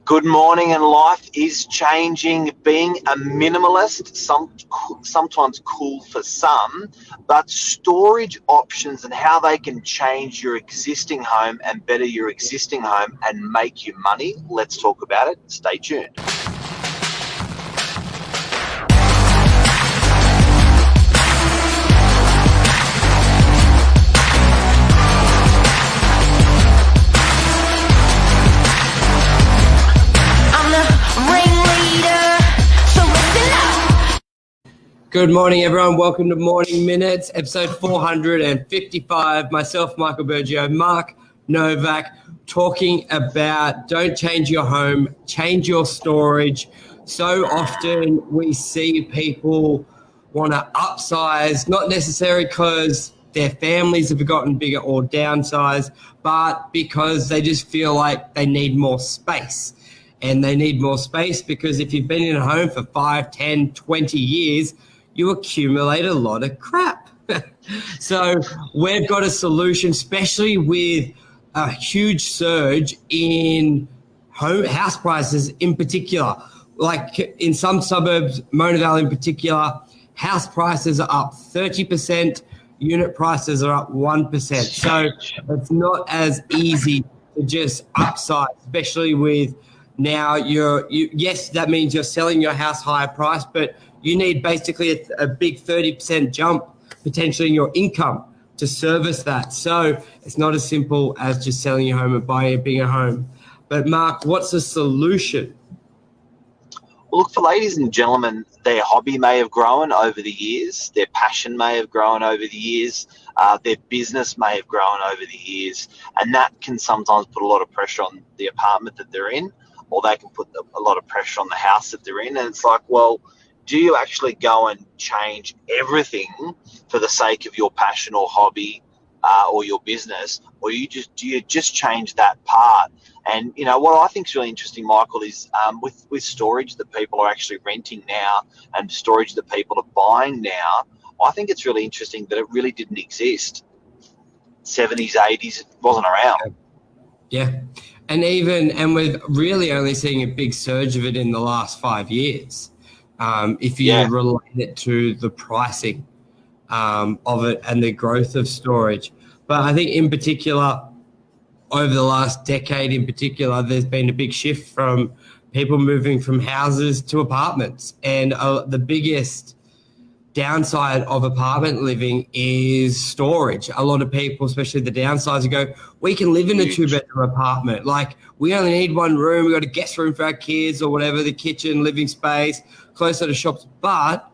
Good morning, and life is changing. Being a minimalist, sometimes cool for some, but storage options and how they can change your existing home and better your existing home and make you money. Let's talk about it. Stay tuned. Good morning, everyone. Welcome to Morning Minutes, episode 455. Myself, Michael Bergio, Mark Novak, talking about don't change your home, change your storage. So often we see people want to upsize, not necessarily because their families have gotten bigger or downsize, but because they just feel like they need more space. And they need more space because if you've been in a home for 5, 10, 20 years, you accumulate a lot of crap. So we've got a solution, especially with a huge surge in house prices in particular. Like in some suburbs, Mona Vale in particular, house prices are up 30%, unit prices are up 1%. So it's not as easy to just upsize, especially with now yes, that means you're selling your house higher price, but you need basically a big 30% jump potentially in your income to service that. So it's not as simple as just selling your home and buying a bigger home. But Mark, what's the solution? Well, look, for ladies and gentlemen, their hobby may have grown over the years, their passion may have grown over the years, their business may have grown over the years, and that can sometimes put a lot of pressure on the apartment that they're in, or they can put a lot of pressure on the house that they're in. And it's like, well, do you actually go and change everything for the sake of your passion or hobby or your business, or do you just change that part? And you know what I think is really interesting, Michael, is with storage that people are actually renting now and storage that people are buying now. I think it's really interesting that it really didn't exist. 70s, 80s, it wasn't around. Yeah, and we're really only seeing a big surge of it in the last 5 years. If you relate it to the pricing of it and the growth of storage. But I think in particular, over the last decade in particular, there's been a big shift from people moving from houses to apartments. And the biggest downside of apartment living is storage. A lot of people, especially the downsizers, go, we can live in a 2-bedroom apartment. Like, we only need one room. We've got a guest room for our kids or whatever, the kitchen, living space, closer to shops. But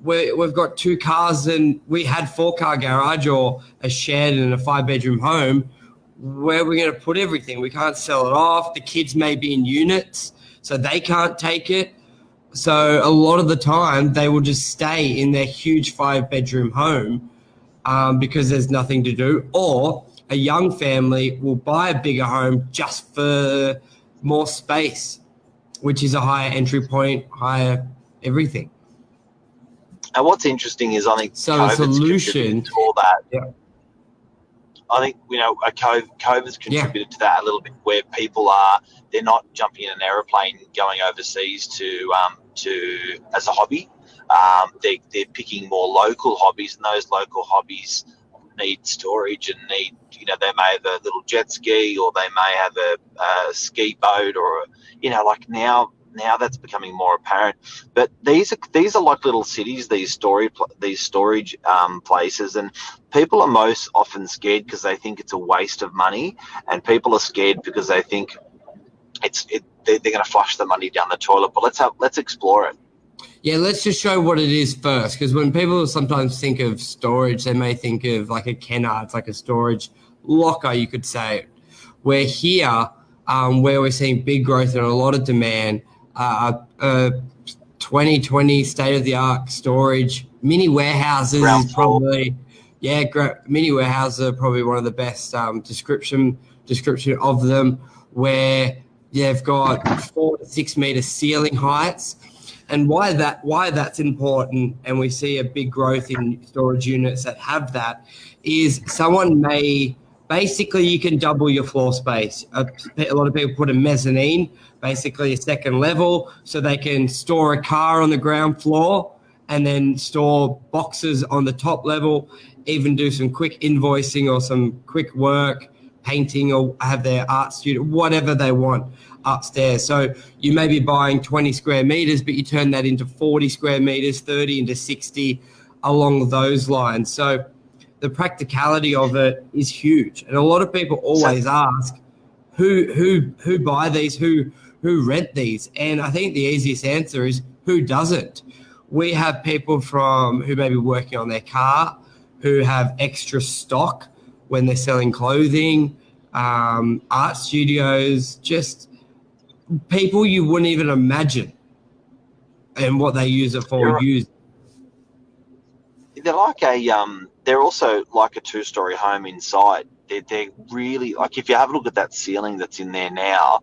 we've got 2 cars and we had 4-car garage or a shed and a 5-bedroom home. Where are we going to put everything? We can't sell it off. The kids may be in units, so they can't take it. So a lot of the time they will just stay in their huge 5-bedroom home because there's nothing to do. Or a young family will buy a bigger home just for more space, which is a higher entry point, higher everything. And what's interesting is I think so. The solution to all that. Yeah. I think COVID's contributed to that a little bit, where people they're not jumping in an aeroplane going overseas to as a hobby. They're picking more local hobbies, and those local hobbies need storage and need, they may have a little jet ski, or they may have a ski boat, or like now that's becoming more apparent. But these are like little cities, these storage places, and people are most often scared because they think it's a waste of money, and people are scared because they think they're going to flush the money down the toilet. But let's explore it. Yeah, let's just show what it is first, because when people sometimes think of storage, they may think of like a Kennards, like a storage locker, you could say. We're here where we're seeing big growth and a lot of demand. 2020 state-of-the-art storage. Mini warehouses is probably, mini warehouses are probably one of the best description of them, where they've got 4 to 6 meter ceiling heights. And why that's important, and we see a big growth in storage units that have that, is someone may basically you can double your floor space. A lot of people put a mezzanine, basically a second level, so they can store a car on the ground floor and then store boxes on the top level, even do some quick invoicing or some quick work, painting, or have their art studio, whatever they want upstairs. So you may be buying 20 square meters, but you turn that into 40 square meters, 30 into 60, along those lines. So the practicality of it is huge. And a lot of people always ask, who buy these, who rent these? And I think the easiest answer is who doesn't. We have people who may be working on their car, who have extra stock when they're selling clothing, art studios, just people you wouldn't even imagine and what they use it for. They're also like a two-story home inside. They're really, like, if you have a look at that ceiling that's in there now,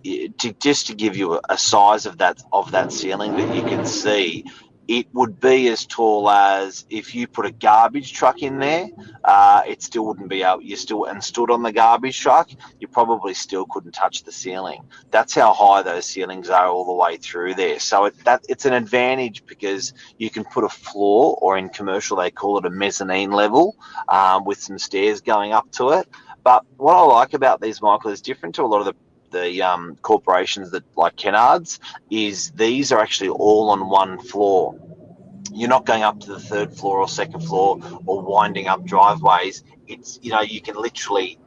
to give you a size of that ceiling that you can see, it would be as tall as if you put a garbage truck in there. It still wouldn't be able. And stood on the garbage truck, you probably still couldn't touch the ceiling. That's how high those ceilings are all the way through there. So it's an advantage because you can put a floor, or in commercial they call it a mezzanine level, with some stairs going up to it. But what I like about these, Michael, is different to a lot of the corporations that like Kennards, is these are actually all on one floor. You're not going up to the third floor or second floor or winding up driveways. It's, you can literally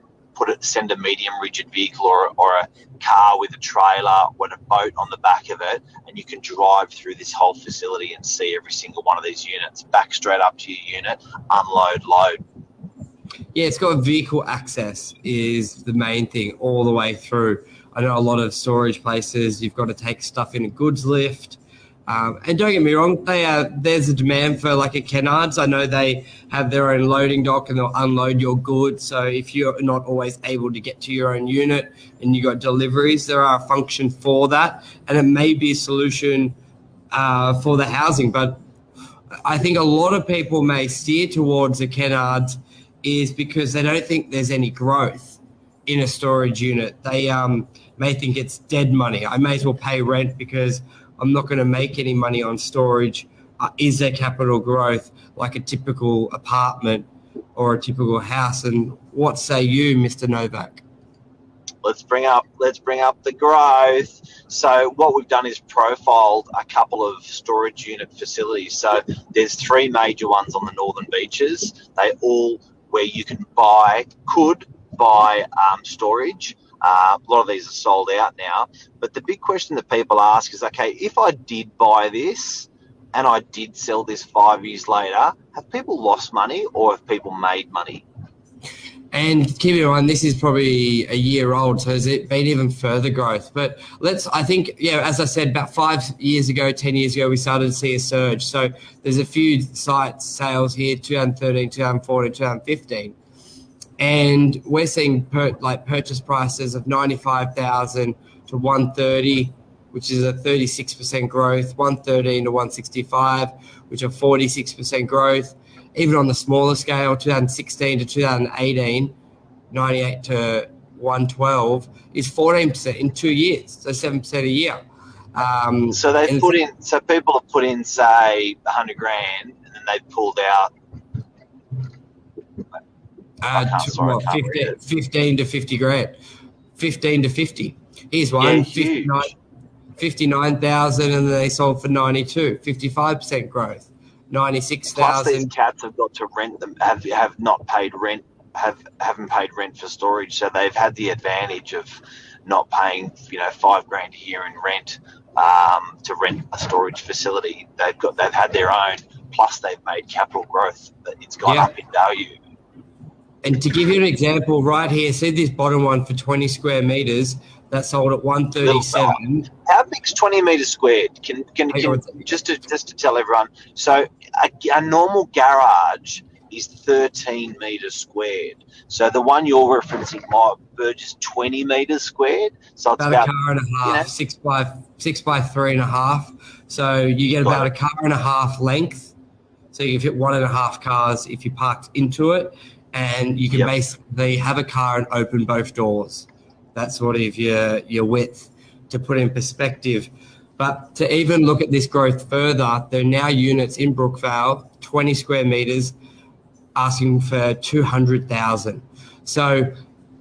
send a medium rigid vehicle or a car with a trailer or a boat on the back of it, and you can drive through this whole facility and see every single one of these units, back straight up to your unit, unload, load. Yeah, it's got vehicle access is the main thing all the way through. I know a lot of storage places, you've got to take stuff in a goods lift. And don't get me wrong, there's a demand for like a Kennards. I know they have their own loading dock and they'll unload your goods. So if you're not always able to get to your own unit and you got deliveries, there are a function for that. And it may be a solution for the housing. But I think a lot of people may steer towards a Kennards is because they don't think there's any growth in a storage unit. They may think it's dead money. I may as well pay rent because I'm not going to make any money on storage. Is there capital growth like a typical apartment or a typical house? And what say you, Mr. Novak? Let's bring up the growth. So what we've done is profiled a couple of storage unit facilities. So there's 3 major ones on the northern beaches. They all where you could buy storage. A lot of these are sold out now. But the big question that people ask is, okay, if I did buy this and I did sell this 5 years later, have people lost money or have people made money? And keep in mind, this is probably a year old, so has it been even further growth? But I think, as I said, about 5 years ago, 10 years ago, we started to see a surge. So there's a few site sales here, 2013, 2014, 2015. And we're seeing purchase prices of 95,000 to 130, which is a 36% growth, 113 to 165, which are 46% growth. Even on the smaller scale, 2016 to 2018, 98 to 112 is 14% in 2 years, so 7% a year. So people have put in, say, 100 grand, and then they've pulled out 15 to 50 grand. 15 to 50. Here's one, 59,000, and then they sold for 92, 55% growth. 96,000. Plus, these cats have got to rent them. Have not paid rent. Haven't paid rent for storage, so they've had the advantage of not paying, $5 grand a year in rent to rent a storage facility. They've had their own. Plus, they've made capital growth. It's gone up in value. And to give you an example, right here, see this bottom one for 20 square meters that sold at 137. How big's 20 meters squared? Can just to tell everyone. So a normal garage is 13 meters squared. So the one you're referencing, Burge, is 20 meters squared. So it's about a car and a half, 6 by 3.5. So you get about a car and a half length. So you can fit 1.5 cars if you parked into it. and you can basically have a car and open both doors. That's sort of your width to put in perspective. But to even look at this growth further, there are now units in Brookvale, 20 square meters, asking for 200,000. So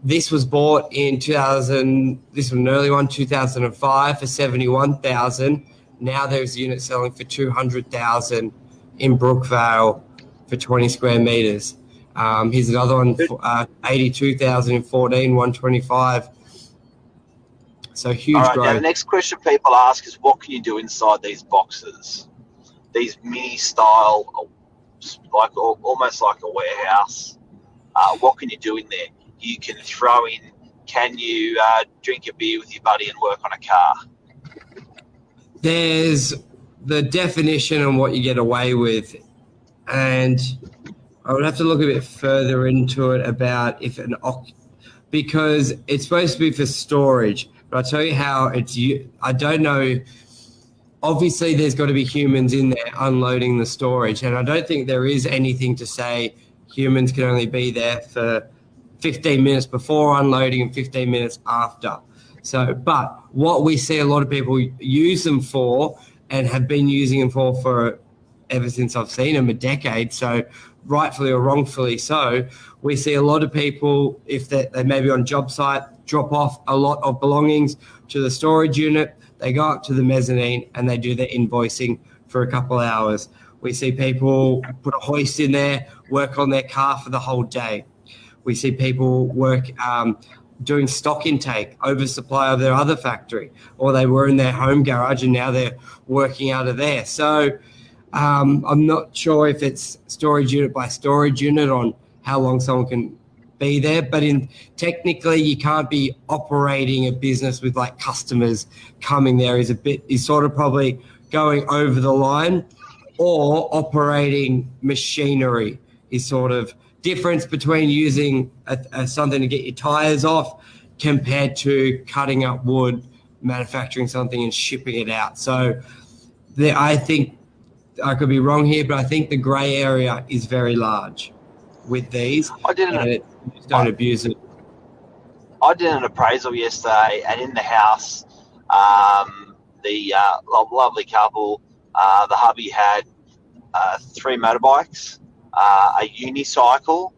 this was bought in 2000. This was an early one, 2005, for 71,000. Now there's units selling for 200,000 in Brookvale for 20 square meters. Here's another one, 82,000 in 14, 125. So huge growth. Now the next question people ask is, what can you do inside these boxes? These mini style, like almost like a warehouse. What can you do in there? You can throw in. Can you drink a beer with your buddy and work on a car? There's the definition on what you get away with, and I would have to look a bit further into it about if because it's supposed to be for storage. But I'll tell you how I don't know. Obviously, there's got to be humans in there unloading the storage. And I don't think there is anything to say humans can only be there for 15 minutes before unloading and 15 minutes after. So, but what we see a lot of people use them for and have been using them for ever since I've seen them, a decade. So rightfully or wrongfully so, we see a lot of people, if they may be on job site, drop off a lot of belongings to the storage unit. They go up to the mezzanine and they do their invoicing for a couple of hours. We see people put a hoist in there, work on their car for the whole day. We see people work doing stock intake, oversupply of their other factory, or they were in their home garage and now they're working out of there. So I'm not sure if it's storage unit by storage unit on how long someone can be there, but technically you can't be operating a business with like customers coming there is sort of probably going over the line, or operating machinery is sort of difference between using something to get your tires off compared to cutting up wood, manufacturing something and shipping it out. So I think I could be wrong here, but I think the grey area is very large with these. Don't abuse it. I did an appraisal yesterday, and in the house, the lovely couple, the hubby had 3 motorbikes, a unicycle,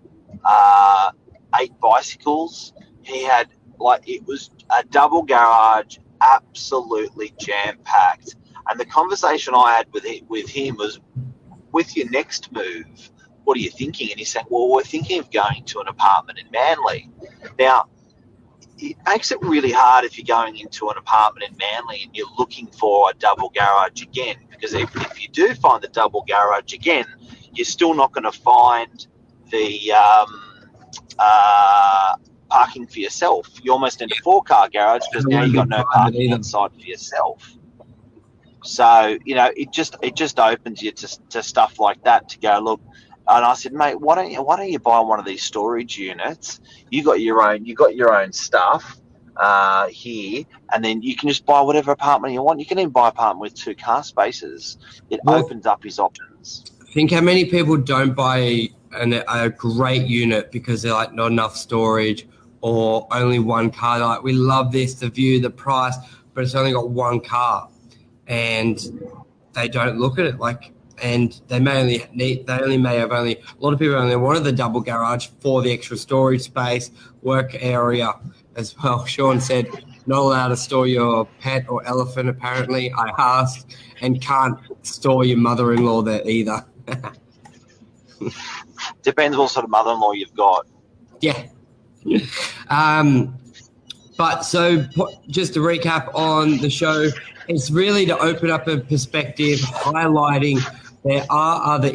8 bicycles. He had, it was a double garage, absolutely jam-packed. And the conversation I had with him was, with your next move, what are you thinking? And he said, well, we're thinking of going to an apartment in Manly. Now, it makes it really hard if you're going into an apartment in Manly and you're looking for a double garage again, because if you do find the double garage again, you're still not going to find the parking for yourself. You almost need a 4-car garage because now you've got no parking inside for yourself. So, it just opens you to stuff like that, to go, look. And I said, mate, why don't you buy one of these storage units? You got your own stuff here, and then you can just buy whatever apartment you want. You can even buy an apartment with 2 car spaces. It opens up his options. Think how many people don't buy a great unit because they're like not enough storage or only 1 car. They're like, we love this, the view, the price, but it's only got 1 car, and they don't look at it like. And a lot of people only wanted the double garage for the extra storage space, work area as well. Sean said, not allowed to store your pet or elephant, apparently, I asked, and can't store your mother-in-law there either. Depends what sort of mother-in-law you've got. Yeah. But so just to recap on the show, it's really to open up a perspective, highlighting there are other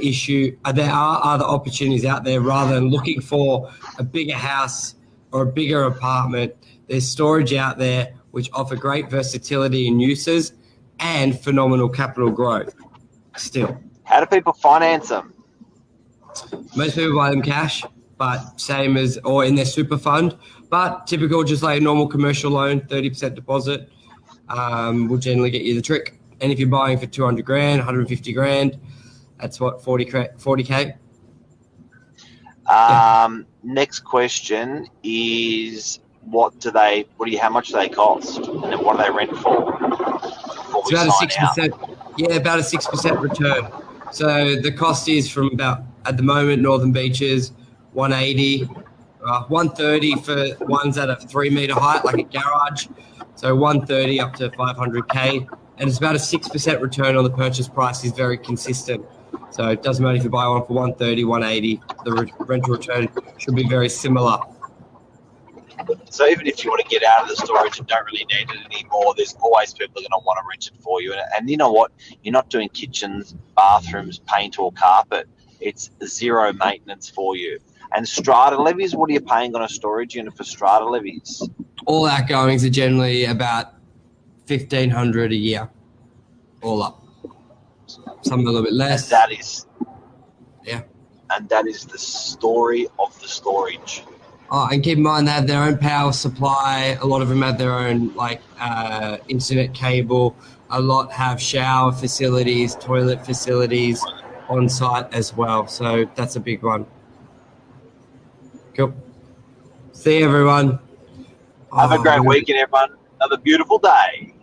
opportunities out there rather than looking for a bigger house or a bigger apartment. There's storage out there which offer great versatility in uses and phenomenal capital growth still. How do people finance them? Most people buy them cash, but same as, or in their super fund, but typical, just like a normal commercial loan, 30% deposit will generally get you the trick. And if you're buying for 200 grand, 150 grand, that's what, 40K? Next question is how much do they cost? And then what do they rent for? Before It's we about a sign out. 6%. Yeah, about a 6% return. So the cost is from about, at the moment, Northern Beaches, 180, 130 for ones at a 3-meter height, like a garage. So 130 up to 500K. And it's about a 6% return on the purchase price is very consistent. So it doesn't matter if you buy one for 130, 180, the rental return should be very similar. So even if you want to get out of the storage and don't really need it anymore, there's always people going to want to rent it for you. And you know what? You're not doing kitchens, bathrooms, paint or carpet. It's zero maintenance for you. And strata levies, what are you paying on a storage unit for strata levies? All outgoings are generally about $1,500 a year, all up. Some a little bit less. And that is, yeah. And that is the story of the storage. Oh, and keep in mind they have their own power supply. A lot of them have their own internet cable. A lot have shower facilities, toilet facilities on site as well. So that's a big one. Cool. See you, everyone. Have a great weekend, everyone. Have a beautiful day.